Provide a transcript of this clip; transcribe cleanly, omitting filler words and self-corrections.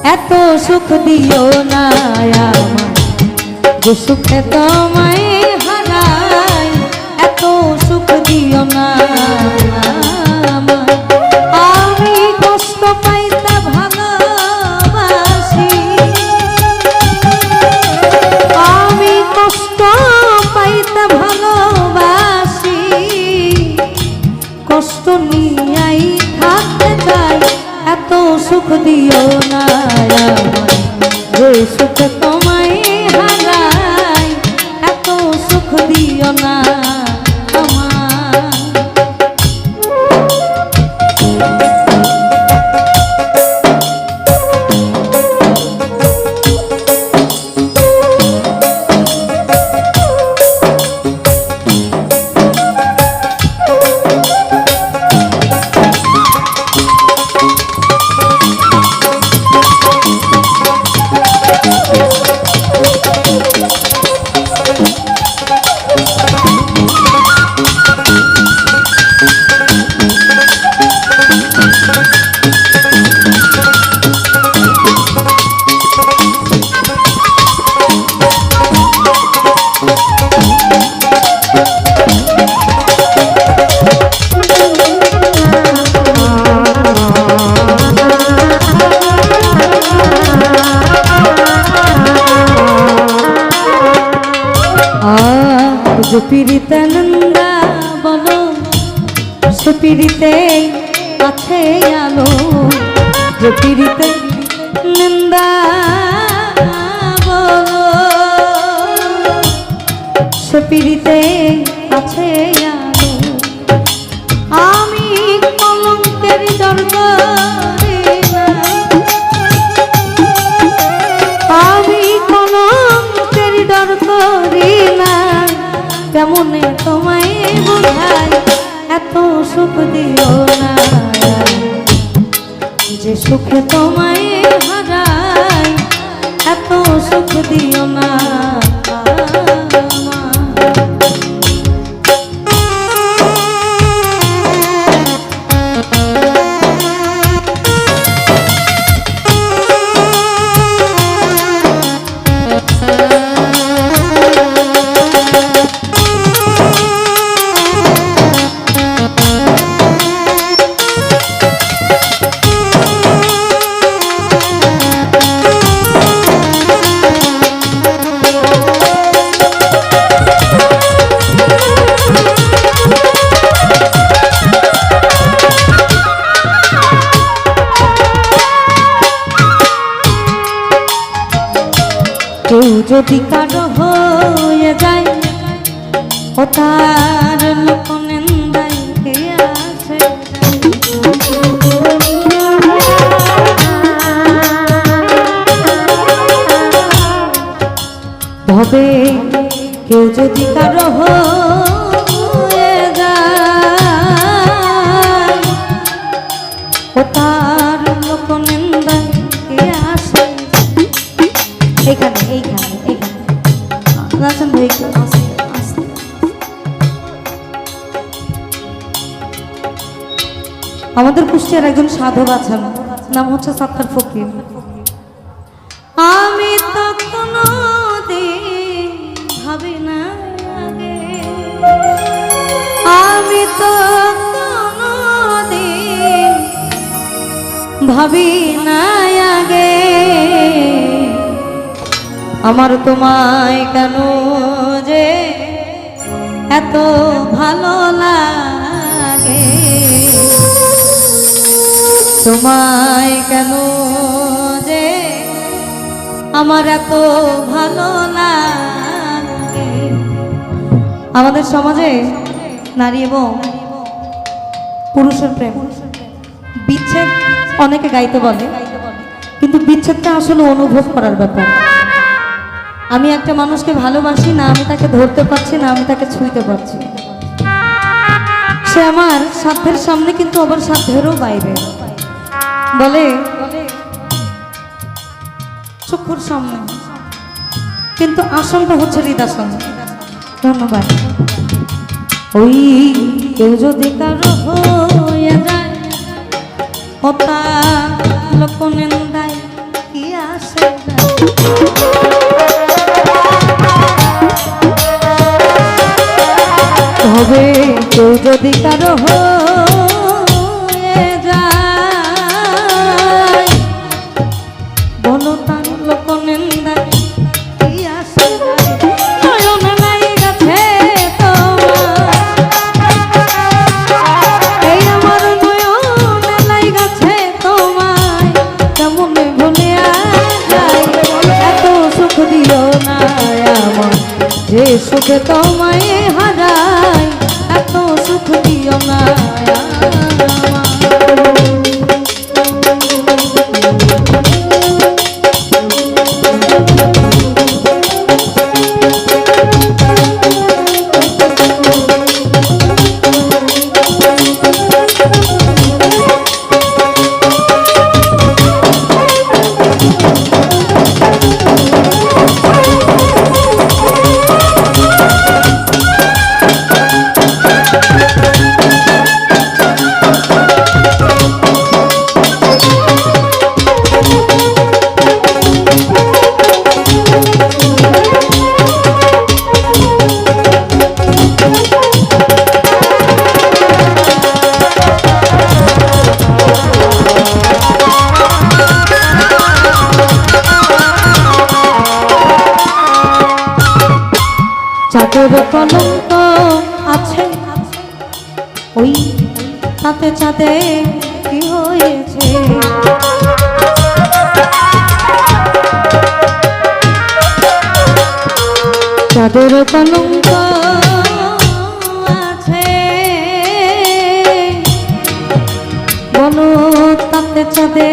এত সুখ দিও না আমায় যে সুখে তোমায় হারাই এত সুখ দিও না আমায় আমি কষ্ট পাইতে ভালোবাসি আমি কষ্ট পাইতে ভালোবাসি কষ্ট নিয়াই থাকতে চাই এত সুখ দিও না আমায় যে সুখ তোমায় হারাই এত সুখ দিও না পিড়িতে নন্দা বলো সে পিড়িতে আছে আলো যে পিড়িতে নন্দা বলো সে পিড়িতে আছে আলো আমি কলঙ্কের দরবারে আমি কলঙ্কের ডর করি না কেমনে তোমায় বোঝাই এত সুখ দিও না যে সুখে তোমায় হারাই এত সুখ দিও না কেউ যদি কারো হয়ে যায় ও তার লোক নিন্দায় কে আছে তবে কেউ যদি কারো হয়ে যায় ও তার লোক নিন্দায় কে আছে এইখানে এইখানে এইখানে রাজন ভাই আমাদের কুষ্টিয়ার একজন সাধক আছেন নাম হচ্ছে সত্তার ফকির আমি তো কোনো দিন ভাবি না আমি তো কোনো দিন ভাবি না আগে আমার তোমায় কেন যে এত ভালো লাগে তোমায় কেন যে আমার এত ভালো লাগে আমাদের সমাজে নারী এবং পুরুষের প্রেম বিচ্ছেদ অনেকে গাইতে বলে কিন্তু বিচ্ছেদটা আসলে অনুভব করার ব্যাপার আমি একটা মানুষকে ভালোবাসি না আমি তাকে ধরতে পারছি না আমি তাকে ছুঁইতে পারছি সে আমার সাধ্যের সামনে কিন্তু আবার সাধ্যেরও বাইরে বলে চক্ষুর সামনে কিন্তু আসনটা হচ্ছে হৃদাসন ধন্যবাদ ওই কেউ যদি কারো হয়ে যায় হতা লোক নিন্দায় কি কেউ যদি কারো হয়ে যায় বলো তার লোক নিন্দা কি আসে যায় নয়ন নাই গাছে এই আমার নয়ন নাই গাছে তোমায় কেমন ভুলে যায় এত সুখ দিও না আমার যে সুখে তোমায় হারাই এত সুখ দিও না চাঁদের কলঙ্ক আছে ওই তাতে চাঁদে কি হয়েছে চাঁদের কলঙ্ক আছে বলো তাতে চাঁদে